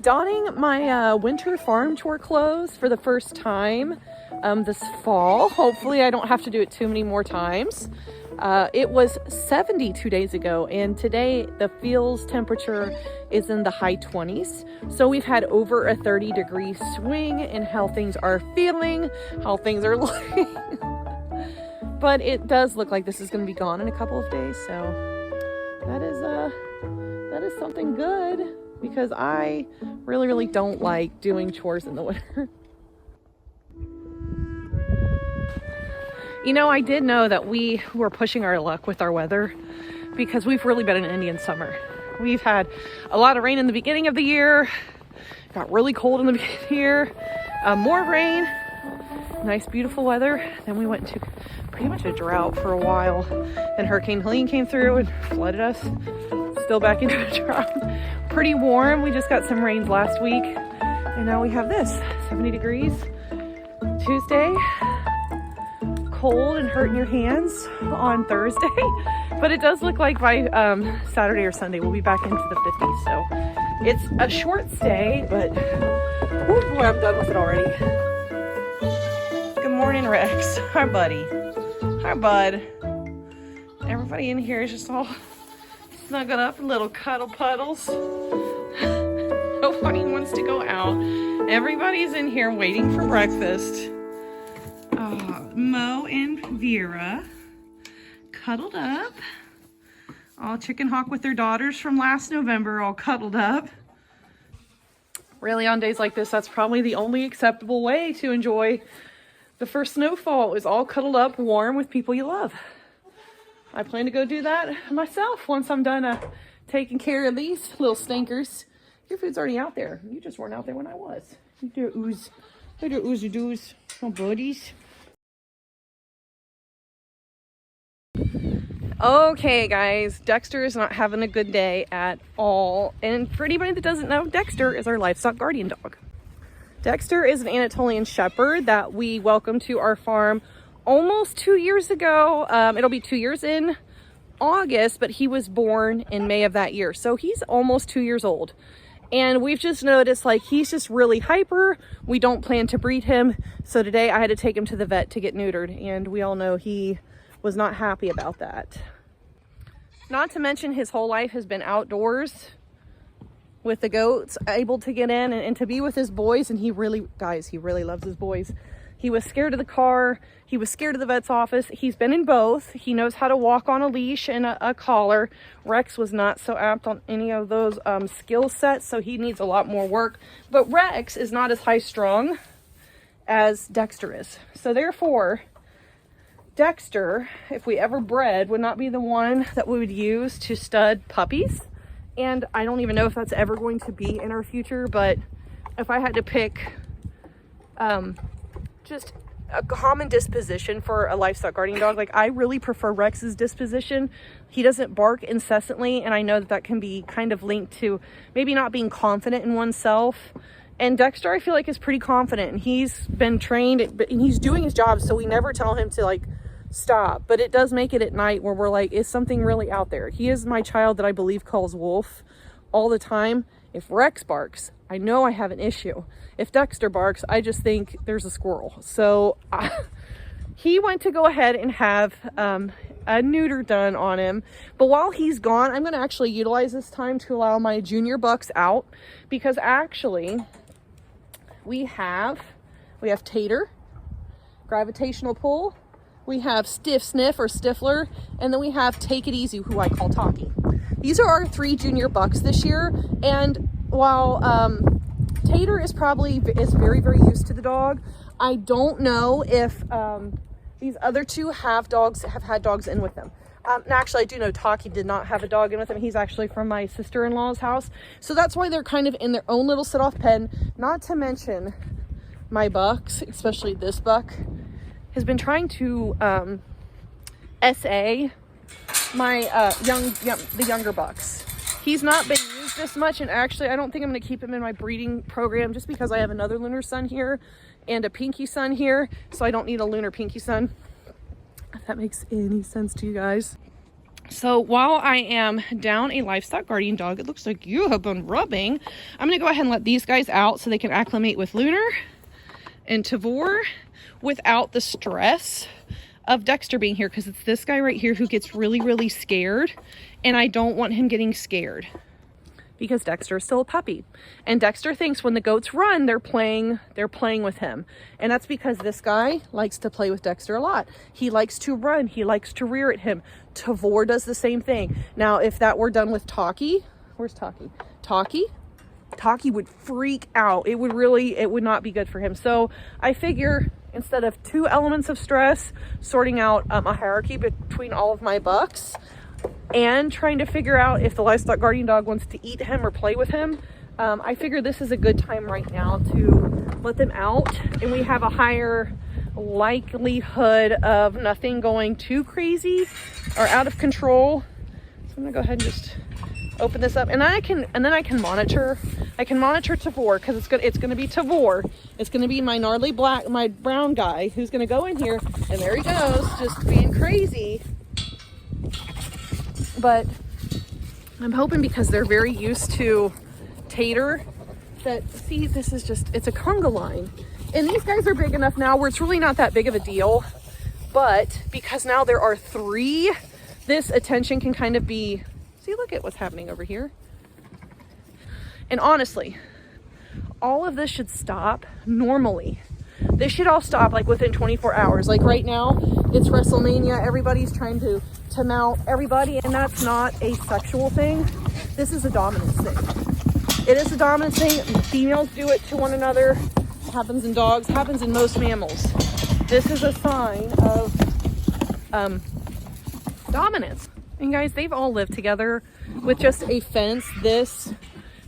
donning my winter farm chore clothes for the first time this fall. Hopefully I don't have to do it too many more times. It was 70 2 days ago, and today the feels temperature is in the high 20s. So we've had over a 30-degree swing in how things are feeling, how things are looking. But it does look like this is going to be gone in a couple of days, so that is something good, because I really don't like doing chores in the winter. You know, I did know that we were pushing our luck with our weather, because we've really been an Indian summer. We've had a lot of rain in the beginning of the year, got really cold in the beginning of the year, more rain, nice beautiful weather. Then we went into pretty much a drought for a while. Then Hurricane Helene came through and flooded us. Still back into a drought. Pretty warm. We just got some rains last week, and now we have this 70 degrees Tuesday. Cold and hurting your hands on Thursday, but it does look like by Saturday or Sunday we'll be back into the 50s. So it's a short stay, but oh boy, I'm done with it already. Good morning, Rex. Hi, buddy. Hi, bud. Everybody in here is just all snuggled up in little cuddle puddles. Nobody wants to go out. Everybody's in here waiting for breakfast. Mo and Vera cuddled up, all chicken hawk with their daughters from last November, all cuddled up. Really, on days like this, that's probably the only acceptable way to enjoy the first snowfall, is all cuddled up warm with people you love. I plan to go do that myself once I'm done taking care of these little stinkers. Your food's already out there. You just weren't out there when I was. You do ooze. You do oozy doos. Oh, buddies. Okay, guys, Dexter is not having a good day at all. And for anybody that doesn't know, Dexter is our Livestock Guardian dog. Dexter is an Anatolian Shepherd that we welcomed to our farm almost 2 years ago. It'll be 2 years in August, but he was born in May of that year. So he's almost 2 years old. And we've just noticed, like, he's just really hyper. We don't plan to breed him. So today I had to take him to the vet to get neutered. And we all know he was not happy about that. Not to mention his whole life has been outdoors with the goats, able to get in and to be with his boys. And he really, guys, he really loves his boys. He was scared of the car. He was scared of the vet's office. He's been in both. He knows how to walk on a leash and a collar. Rex was not so apt on any of those skill sets, so he needs a lot more work. But Rex is not as high strung as Dexter is. So therefore, Dexter, if we ever bred, would not be the one that we would use to stud puppies. And I don't even know if that's ever going to be in our future, but if I had to pick just a common disposition for a Livestock Guardian dog, like, I really prefer Rex's disposition. He doesn't bark incessantly, and I know that that can be kind of linked to maybe not being confident in oneself. And Dexter, I feel like, is pretty confident, and he's been trained, and he's doing his job, so we never tell him to, like, stop. But it does make it at night where we're like, is something really out there? He is my child that I believe calls wolf all the time. If Rex barks, I know I have an issue. If Dexter barks, I just think there's a squirrel. So he went to go ahead and have a neuter done on him. But while he's gone, I'm going to actually utilize this time to allow my Junior Bucks out, because actually we have Tater, Gravitational Pull, we have Stiff Sniff or Stifler, and then we have Take It Easy, who I call Talkie. These are our 3 Junior Bucks this year, and while Tater is very used to the dog, I don't know if these other 2 have had dogs in with them. Actually, I do know Talkie did not have a dog in with him. He's actually from my sister-in-law's house, so that's why they're kind of in their own little sit-off pen. Not to mention my bucks, especially this buck, has been trying to SA my the younger bucks. He's not been used this much, and actually I don't think I'm going to keep him in my breeding program, just because I have another lunar son here and a pinky son here, so I don't need a lunar pinky son, if that makes any sense to you guys. So while I am down a Livestock Guardian dog, it looks like you have been rubbing. I'm going to go ahead and let these guys out so they can acclimate with Lunar and Tavor without the stress of Dexter being here, because it's this guy right here who gets really, really scared, and I don't want him getting scared because Dexter is still a puppy, and Dexter thinks when the goats run, they're playing with him, and that's because this guy likes to play with Dexter a lot. He likes to run, he likes to rear at him. Tavor does the same thing. Now, if that were done with Talkie, where's Talkie? Talkie would freak out. It would not be good for him. So I figure instead of 2 elements of stress, sorting out a hierarchy between all of my bucks and trying to figure out if the Livestock Guardian dog wants to eat him or play with him, I figure this is a good time right now to let them out, and we have a higher likelihood of nothing going too crazy or out of control. So I'm gonna go ahead and just open this up, and then I can monitor Tavor, because it's gonna be Tavor. It's gonna be my gnarly my brown guy who's gonna go in here, and there he goes, just being crazy. But I'm hoping, because they're very used to Tater, that, see, this is just, it's a conga line. And these guys are big enough now where it's really not that big of a deal. But because now there are 3, this attention can kind of be, see, look at what's happening over here. And honestly, all of this should stop normally. This should all stop like within 24 hours. Like right now, it's WrestleMania. Everybody's trying to mount everybody, and that's not a sexual thing. This is a dominance thing. It is a dominance thing. Females do it to one another. It happens in dogs, happens in most mammals. This is a sign of dominance. And guys, they've all lived together with just a fence, this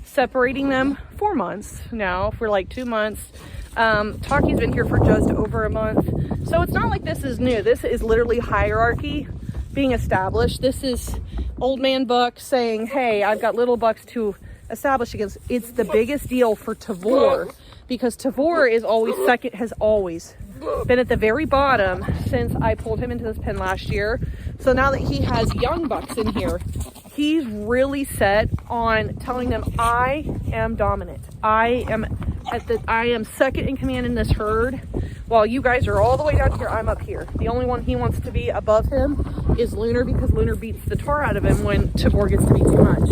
separating them 4 months now, for like 2 months. Talkie's been here for just over a month. So it's not like this is new. This is literally hierarchy being established. This is old man buck saying, hey, I've got little bucks to establish against. It's the biggest deal for Tavor, because Tavor is always second, has always been at the very bottom since I pulled him into this pen last year. So now that he has young bucks in here, he's really set on telling them, I am dominant. I am second in command in this herd. While you guys are all the way down here, I'm up here. The only one he wants to be above him is Lunar, because Lunar beats the tar out of him when Tavor gets to be too much.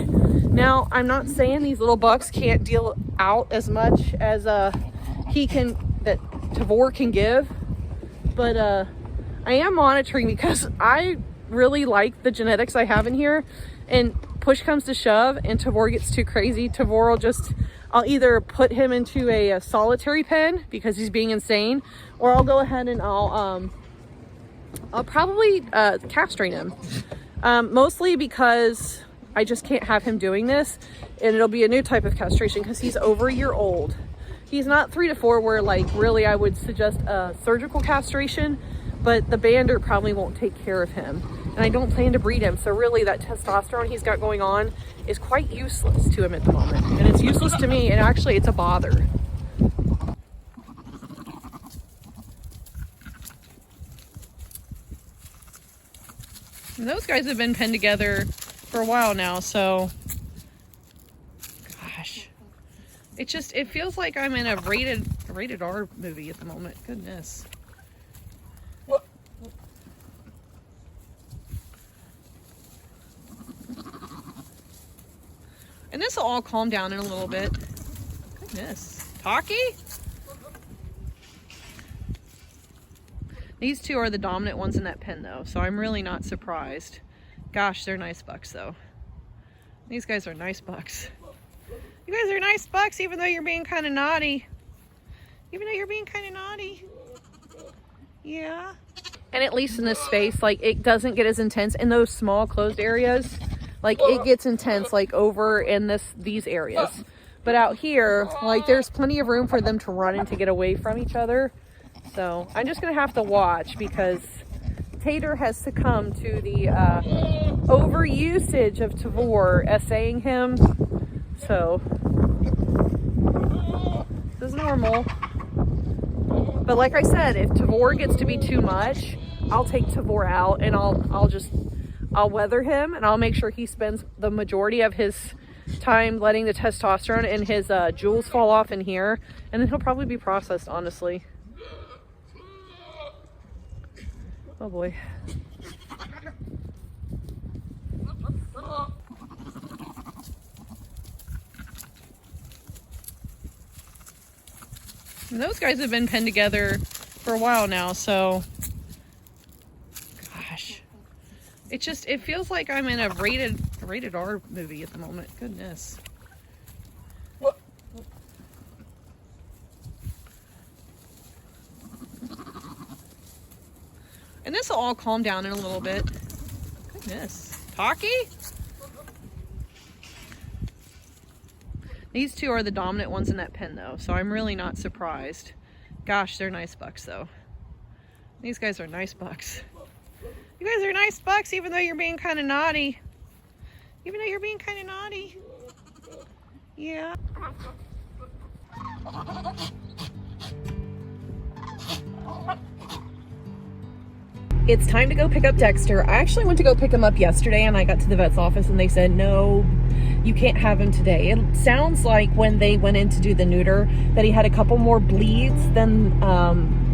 Now, I'm not saying these little bucks can't deal out as much as that Tavor can give, but I am monitoring, because I really like the genetics I have in here, and push comes to shove and Tavor gets too crazy, Tavor will I'll either put him into a solitary pen because he's being insane, or I'll go ahead and I'll probably castrate him, mostly because I just can't have him doing this, and it'll be a new type of castration because he's over a year old. He's not 3 to 4 where like really I would suggest a surgical castration, but the bander probably won't take care of him, and I don't plan to breed him, so really that testosterone he's got going on is quite useless to him at the moment, and it's useless to me, and actually it's a bother. And those guys have been penned together for a while now, so gosh, it feels like I'm in a rated R movie at the moment. Goodness. And this will all calm down in a little bit. Goodness. Talkie? These 2 are the dominant ones in that pen though, so I'm really not surprised. Gosh, they're nice bucks though. These guys are nice bucks. You guys are nice bucks, even though you're being kind of naughty. Yeah. And at least in this space, like, it doesn't get as intense in those small closed areas. Like, it gets intense like over in these areas, but out here, like, there's plenty of room for them to run and to get away from each other. So I'm just gonna have to watch, because Tater has succumbed to the overusage of Tavor essaying him. So this is normal, but like I said, if Tavor gets to be too much, I'll take Tavor out, and I'll I'll weather him and I'll make sure he spends the majority of his time letting the testosterone and his jewels fall off in here, and then he'll probably be processed, honestly. Oh boy. And those guys have been penned together for a while now, so gosh, it feels like I'm in a rated R movie at the moment. Goodness. And this will all calm down in a little bit. Goodness. Taki? These two are the dominant ones in that pen though, so I'm really not surprised. Gosh, they're nice bucks though. These guys are nice bucks. You guys are nice bucks even though you're being kind of naughty. Even though you're being kind of naughty. Yeah. It's time to go pick up Dexter. I actually went to go pick him up yesterday and I got to the vet's office and they said, no, you can't have him today. It sounds like when they went in to do the neuter that he had a couple more bleeds than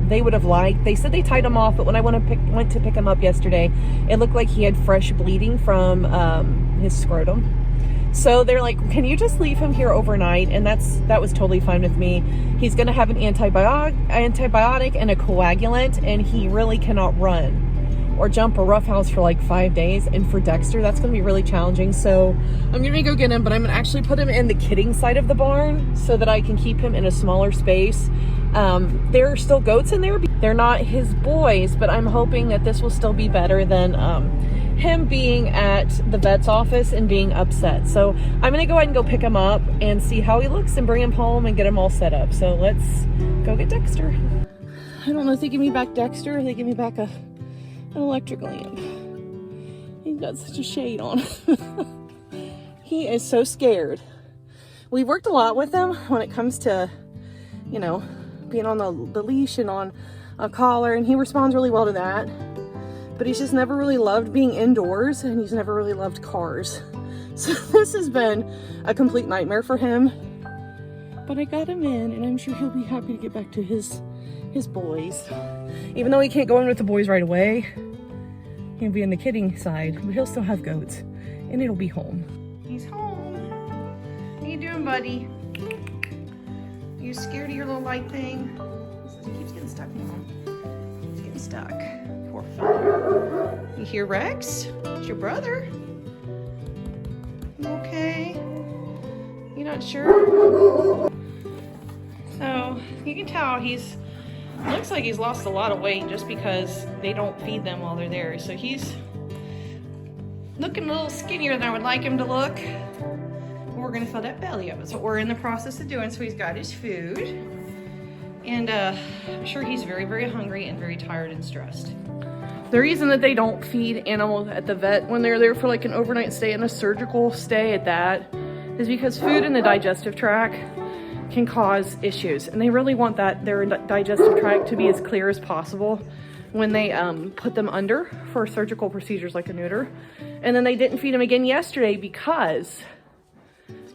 they would have liked. They said they tied him off, but when I went to pick him up yesterday, it looked like he had fresh bleeding from his scrotum. So they're like, can you just leave him here overnight? And that was totally fine with me. He's gonna have an antibiotic and a coagulant, and he really cannot run or jump or roughhouse for like 5 days. And for Dexter, that's gonna be really challenging. So I'm gonna go get him, but I'm gonna actually put him in the kidding side of the barn so that I can keep him in a smaller space. There are still goats in there. They're not his boys, but I'm hoping that this will still be better than him being at the vet's office and being upset. So I'm gonna go ahead and go pick him up and see how he looks and bring him home and get him all set up. So let's go get Dexter. I don't know if they give me back Dexter or they give me back an electric lamp. He's got such a shade on. He is so scared. We've worked a lot with him when it comes to, you know, being on the leash and on a collar, and he responds really well to that. But he's just never really loved being indoors, and he's never really loved cars. So this has been a complete nightmare for him. But I got him in, and I'm sure he'll be happy to get back to his boys. Even though he can't go in with the boys right away, he'll be in the kidding side, but he'll still have goats, and it'll be home. He's home. How you doing, buddy? You scared of your little light thing? He keeps getting stuck, Mom. He's getting stuck. Poor fella. You hear Rex? It's your brother. You okay? You not sure? So you can tell looks like he's lost a lot of weight just because they don't feed them while they're there. So he's looking a little skinnier than I would like him to look. We're gonna fill that belly up. That's what we're in the process of doing. So he's got his food. And I'm sure he's very, very hungry and very tired and stressed. The reason that they don't feed animals at the vet when they're there for like an overnight stay and a surgical stay at that is because food in the digestive tract can cause issues. And they really want their digestive tract to be as clear as possible when they put them under for surgical procedures like a neuter. And then they didn't feed him again yesterday because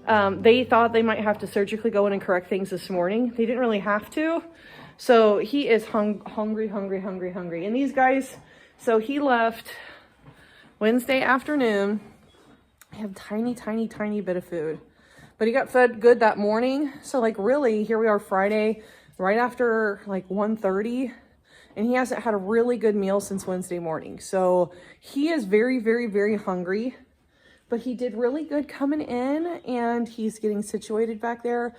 they thought they might have to surgically go in and correct things this morning. They didn't really have to. So he is hungry. And these guys, so he left Wednesday afternoon. I have tiny bit of food. But he got fed good that morning. So like really, here we are Friday, right after like 1:30. And he hasn't had a really good meal since Wednesday morning. So he is very hungry. But he did really good coming in, and he's getting situated back there.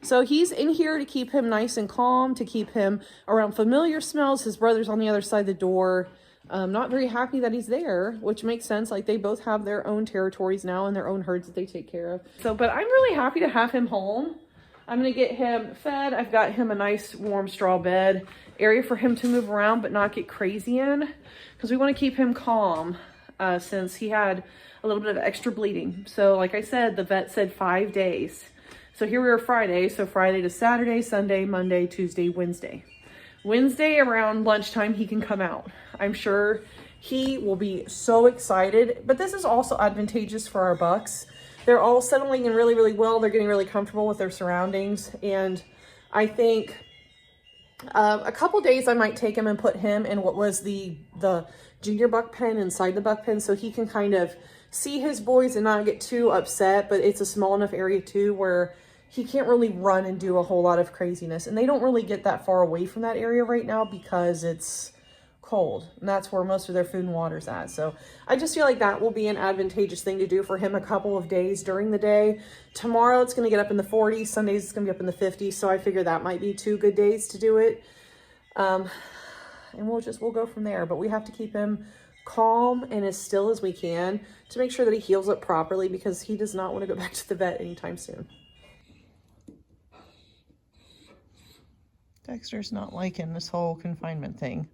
So he's in here to keep him nice and calm, to keep him around familiar smells. His brother's on the other side of the door. Not very happy that he's there, which makes sense. Like they both have their own territories now and their own herds that they take care of. So, but I'm really happy to have him home. I'm gonna get him fed. I've got him a nice warm straw bed area for him to move around, but not get crazy in, because we want to keep him calm since he had a little bit of extra bleeding. So like I said, the vet said 5 days. So here we are Friday. So Friday to Saturday, Sunday, Monday, Tuesday, Wednesday. Wednesday around lunchtime, he can come out. I'm sure He will be so excited. But this is also advantageous for our bucks. They're all settling in really, really well. They're getting really comfortable with their surroundings. And I think a couple days I might take him and put him in what was the junior buck pen inside the buck pen, so he can kind of see his boys and not get too upset. But it's a small enough area too where he can't really run and do a whole lot of craziness. And they don't really get that far away from that area right now because it's cold, and that's where most of their food and water's at. So I just feel like that will be an advantageous thing to do for him a couple of days during the day. Tomorrow it's going to get up in the 40s. Sundays it's going to be up in the 50s. So I figure that might be 2 good days to do it. And we'll go from there. But we have to keep him calm and as still as we can to make sure that he heals up properly, because he does not want to go back to the vet anytime soon. Dexter's not liking this whole confinement thing.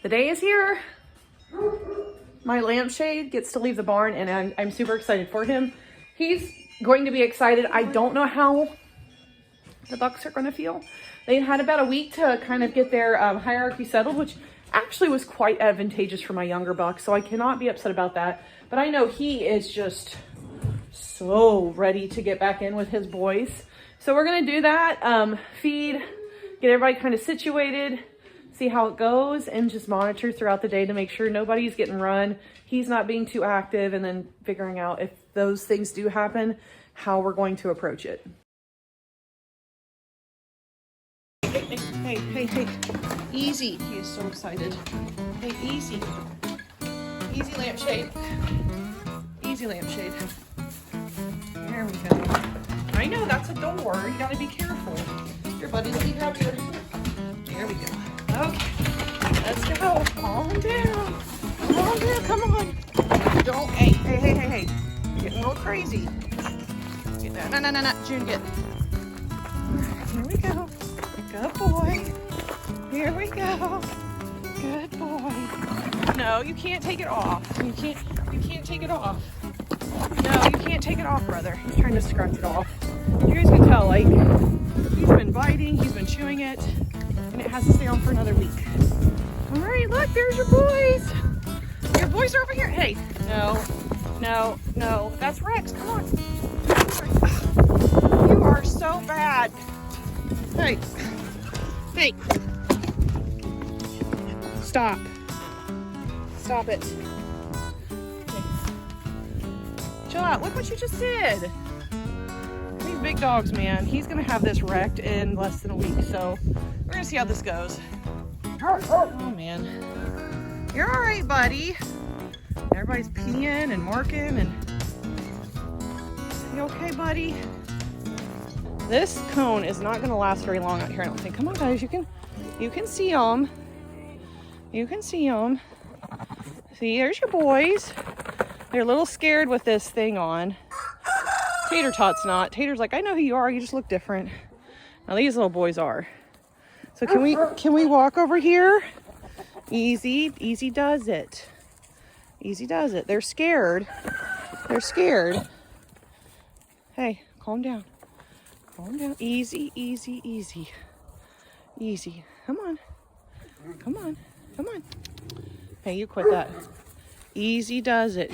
The day is here. My lampshade gets to leave the barn, and I'm super excited for him. He's going to be excited. I don't know how the bucks are going to feel. They had about a week to kind of get their hierarchy settled, which actually was quite advantageous for my younger bucks, so I cannot be upset about that. But I know he is just so ready to get back in with his boys. So we're going to do that, feed, get everybody kind of situated, see how it goes, and just monitor throughout the day to make sure nobody's getting run, he's not being too active, and then figuring out if those things do happen, how we're going to approach it. Hey, easy. He is so excited. Hey, easy. Easy lampshade. Easy lampshade. There we go. I know that's a door. You gotta be careful. Here, buddy, let me grab your... There we go. Okay, let's go. Calm down. Calm down. Come on. Don't. Hey. You're getting a little crazy. No. June, get. Here we go. Good boy. Here we go. Good boy. No, you can't take it off. You can't take it off. No, you can't take it off, brother. He's trying to scratch it off. You guys can tell, like, he's been biting, he's been chewing it, and it has to stay on for another week. All right, look, there's your boys. Your boys are over here. Hey, no. That's Rex. Come on. You are so bad. Hey. Stop it. Okay. Chill out. Look what you just did. These big dogs, man. He's gonna have this wrecked in less than a week, so we're gonna see how this goes. Oh man. You're all right, buddy. Everybody's peeing and marking, and you okay, buddy? This cone is not gonna last very long out here, I don't think. Come on, guys, you can see them. You can see them. See, there's your boys. They're a little scared with this thing on. Tater Tot's not. Tater's like, I know who you are, you just look different. Now these little boys are. So can we walk over here? Easy does it. Easy does it. They're scared. Hey, calm down. Calm down. Easy. Come on. Hey, you quit that. Easy does it.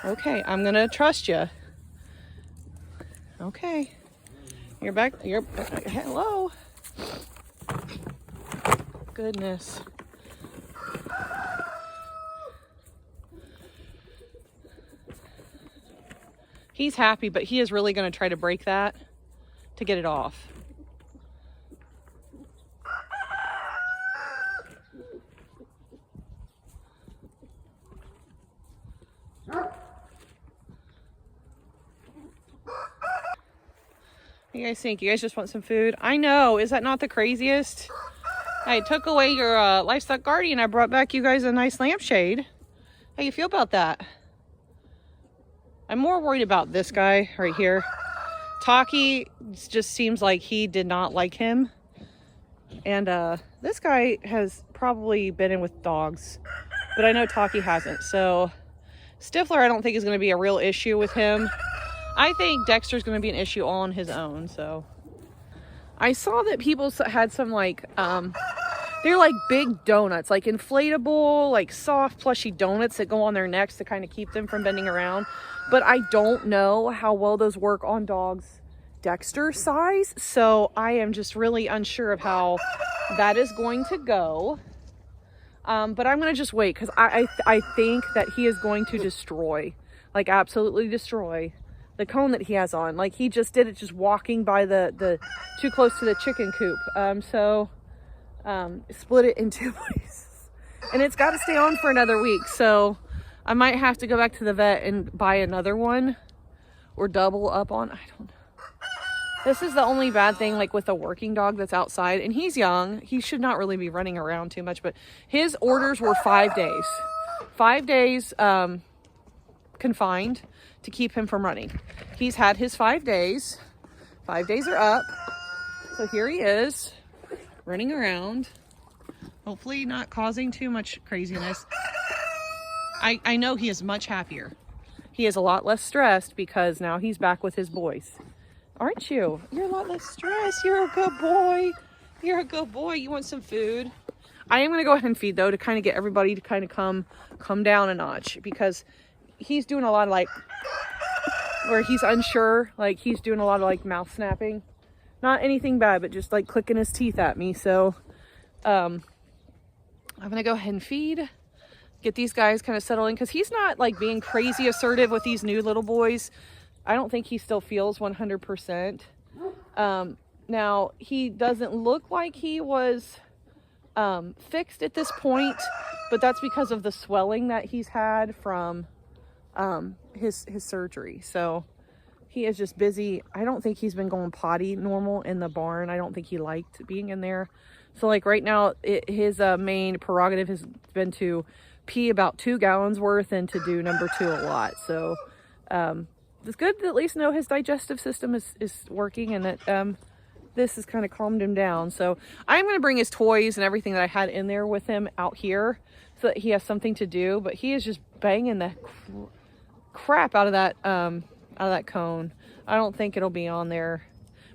Okay, I'm gonna trust you. Okay. You're back. Hello. Goodness. He's happy, but he is really going to try to break that to get it off. What do you guys think? You guys just want some food? I know. Is that not the craziest? I took away your Livestock Guardian. I brought back you guys a nice lampshade. How you feel about that? I'm more worried about this guy right here. Taki just seems like he did not like him. And this guy has probably been in with dogs, but I know Taki hasn't. So Stifler, I don't think is going to be a real issue with him. I think Dexter's going to be an issue all on his own. So I saw that people had some like They're like big donuts, like inflatable, like soft, plushy donuts that go on their necks to kind of keep them from bending around. But I don't know how well those work on dogs Dexter size. So I am just really unsure of how that is going to go. But I'm going to just wait because I think that he is going to destroy, like absolutely destroy the cone that he has on. Like he just did it just walking by the too close to the chicken coop. Split it in 2 pieces. And it's got to stay on for another week. So I might have to go back to the vet and buy another one or double up on, I don't know. This is the only bad thing, like with a working dog that's outside, and he's young. He should not really be running around too much, but his orders were 5 days. 5 days confined to keep him from running. He's had his 5 days. 5 days are up. So here he is, running around. Hopefully not causing too much craziness. I know he is much happier. He is a lot less stressed because now he's back with his boys. Aren't you? You're a lot less stressed. You're a good boy. You're a good boy. You want some food? I am going to go ahead and feed though to kind of get everybody to kind of come down a notch because he's doing a lot of like where he's unsure. Like he's doing a lot of like mouth snapping. Not anything bad, but just like clicking his teeth at me. So I'm going to go ahead and feed. Get these guys kind of settling because he's not like being crazy assertive with these new little boys. I don't think he still feels 100%. Now, he doesn't look like he was fixed at this point, but that's because of the swelling that he's had from his surgery. So he is just busy. I don't think he's been going potty normal in the barn. I don't think he liked being in there. So like right now, his main prerogative has been to pee about 2 gallons worth and to do number 2 a lot. So it's good to at least know his digestive system is working and that this has kind of calmed him down. So I'm going to bring his toys and everything that I had in there with him out here so that he has something to do. But he is just banging the crap out of that cone. I don't think it'll be on there,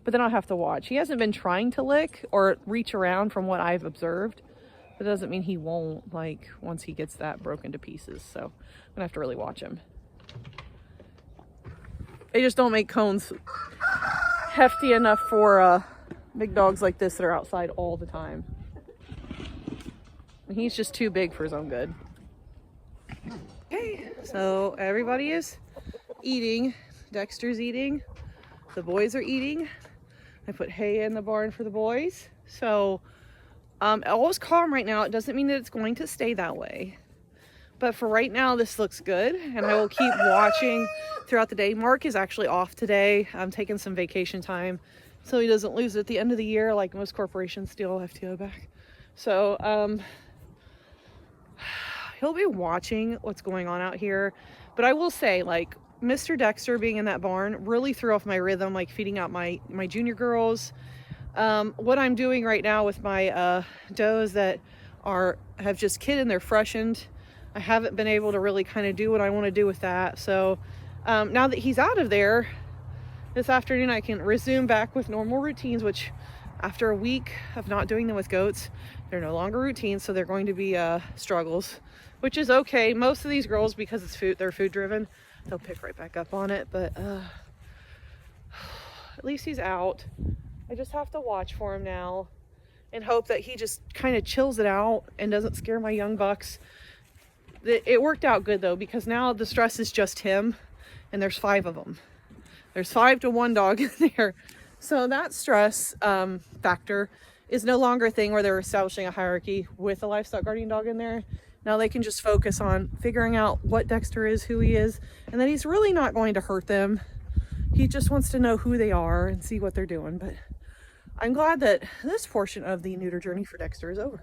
but then I'll have to watch. He hasn't been trying to lick or reach around from what I've observed. That doesn't mean he won't, like, once he gets that broken to pieces. So I'm gonna have to really watch him. They just don't make cones hefty enough for big dogs like this that are outside all the time. And he's just too big for his own good. Okay, so everybody is eating. Dexter's eating. The boys are eating. I put hay in the barn for the boys. So all is calm right now. It doesn't mean that it's going to stay that way. But for right now, this looks good, and I will keep watching throughout the day. Mark is actually off today. I'm taking some vacation time so he doesn't lose it at the end of the year like most corporations steal FTO back. So he'll be watching what's going on out here. But I will say, like, Mr. Dexter being in that barn really threw off my rhythm, like feeding out my junior girls. What I'm doing right now with my does that have just kid and they're freshened, I haven't been able to really kind of do what I want to do with that. So now that he's out of there, this afternoon I can resume back with normal routines, which after a week of not doing them with goats, they're no longer routines, so they're going to be struggles, which is okay. Most of these girls, because it's they're food driven, they'll pick right back up on it. But at least he's out. I just have to watch for him now and hope that he just kind of chills it out and doesn't scare my young bucks. It worked out good though, because now the stress is just him, and there's 5 of them. There's 5 to 1 dog in there. So that stress factor is no longer a thing where they're establishing a hierarchy with a Livestock Guardian dog in there. Now they can just focus on figuring out what Dexter is, who he is, and that he's really not going to hurt them. He just wants to know who they are and see what they're doing. But I'm glad that this portion of the neuter journey for Dexter is over.